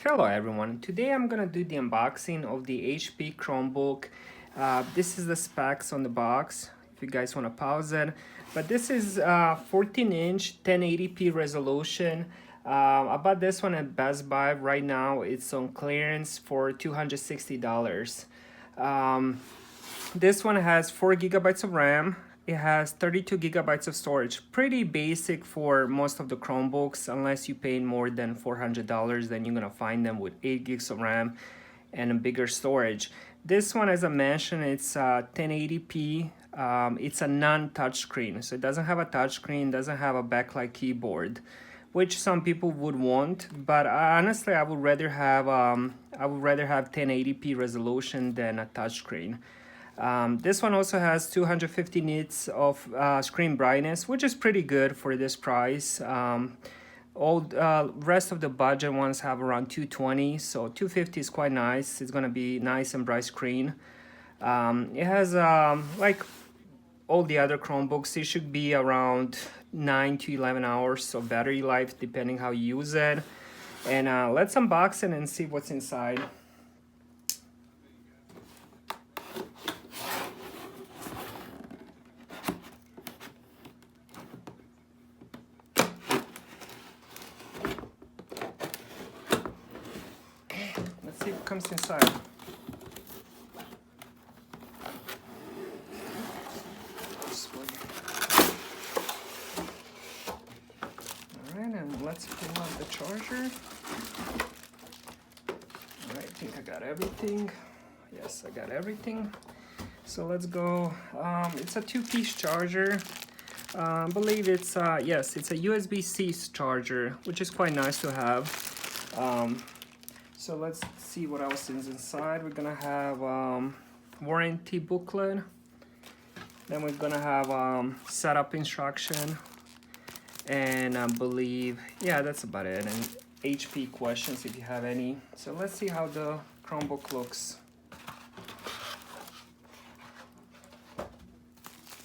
Hello everyone, today I'm gonna do the unboxing of the HP Chromebook. This is the specs on the box if you guys want to pause it, but this is 14-inch 1080p resolution. I bought this one at Best Buy. Right now it's on clearance for $260. This one has 4 gigabytes of RAM. It has 32 gigabytes of storage. Pretty basic for most of the Chromebooks. Unless you pay more than $400, then you're gonna find them with 8 gigs of RAM and a bigger storage. This one, as I mentioned, it's 1080p. It's a non-touchscreen, so it doesn't have a touchscreen, doesn't have a backlight keyboard, which some people would want. But honestly, I would rather have 1080p resolution than a touchscreen. This one also has 250 nits of screen brightness, which is pretty good for this price. All rest of the budget ones have around 220, so 250 is quite nice. It's gonna be nice and bright screen. It has like all the other Chromebooks, it should be around 9 to 11 hours of battery life depending how you use it. And let's unbox it and see what's inside. Let's see what comes inside. Alright, and let's pull out the charger. Alright, I think I got everything. Yes, I got everything. So let's go. It's a two-piece charger. I believe it's, yes, it's a USB-C charger, which is quite nice to have. So let's see what else is inside. We're gonna have warranty booklet. Then we're gonna have setup instruction. And I believe, yeah, that's about it. And HP questions if you have any. So let's see how the Chromebook looks.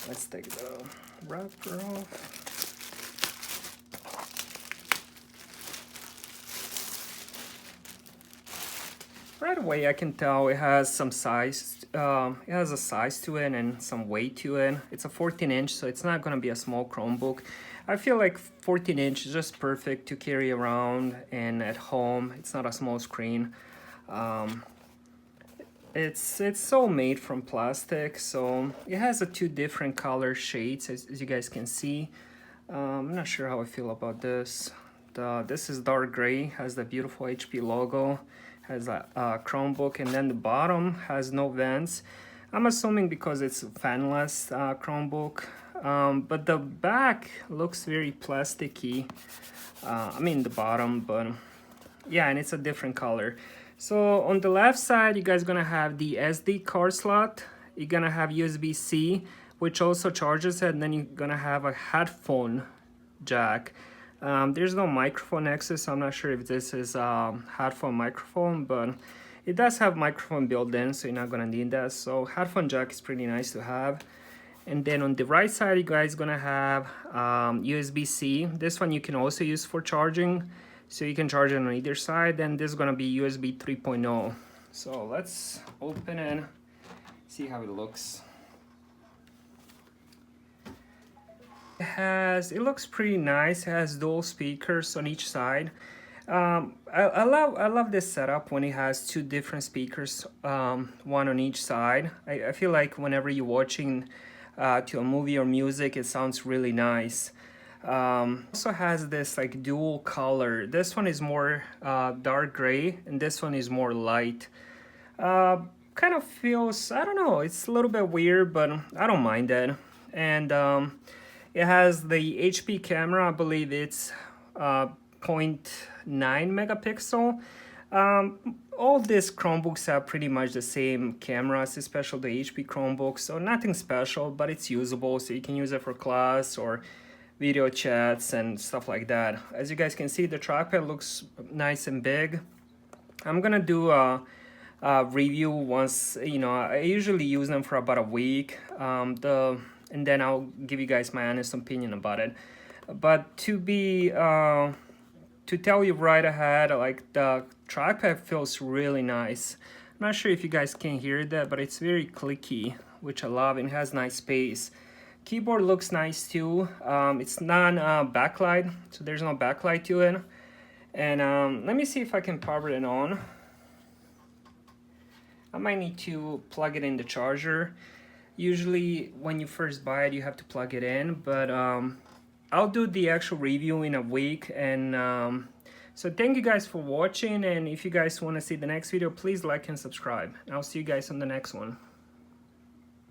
Let's take the wrapper off. Right away I can tell it has some size, it has a size to it and some weight to it. It's a 14-inch, so it's not gonna be a small Chromebook. I feel like 14-inch is just perfect to carry around and at home. It's not a small screen. It's so made from plastic, so it has two different color shades as you guys can see. I'm not sure how I feel about this. This is dark gray, has the beautiful HP logo, has a Chromebook, and then the bottom has no vents. I'm assuming because it's fanless Chromebook, but the back looks very plasticky. I mean the bottom, but yeah, and it's a different color. So on the left side, you guys gonna have the SD card slot. You're gonna have USB-C, which also charges it, and then you're gonna have a headphone jack. There's no microphone access, so I'm not sure if this is a headphone microphone, but it does have microphone built in, so you're not gonna need that. So headphone jack is pretty nice to have. And then on the right side, you guys gonna have USB-C. This one you can also use for charging, so you can charge it on either side. And this is gonna be USB 3.0. So let's open it, see how it looks. It looks pretty nice. It has dual speakers on each side. I love this setup when it has two different speakers, one on each side. I feel like whenever you're watching to a movie or music, it sounds really nice. Also has this like dual color. This one is more dark gray, and this one is more light. Kind of feels, I don't know, it's a little bit weird, but I don't mind it. And it has the HP camera. I believe it's 0.9 megapixel. All these Chromebooks have pretty much the same cameras, especially the HP Chromebook, so nothing special, but it's usable, so you can use it for class or video chats and stuff like that. As you guys can see, the trackpad looks nice and big. I'm gonna do a review once, you know, I usually use them for about a week, and then I'll give you guys my honest opinion about it. But to be to tell you right ahead, like the trackpad feels really nice. I'm not sure if you guys can hear that, but it's very clicky, which I love, and has nice space. Keyboard looks nice too. It's non-backlight, so there's no backlight to it. And let me see if I can power it on. I might need to plug it in the charger. Usually when you first buy it, you have to plug it in, but I'll do the actual review in a week. And so thank you guys for watching, and if you guys want to see the next video, please like and subscribe. I'll see you guys on the next one.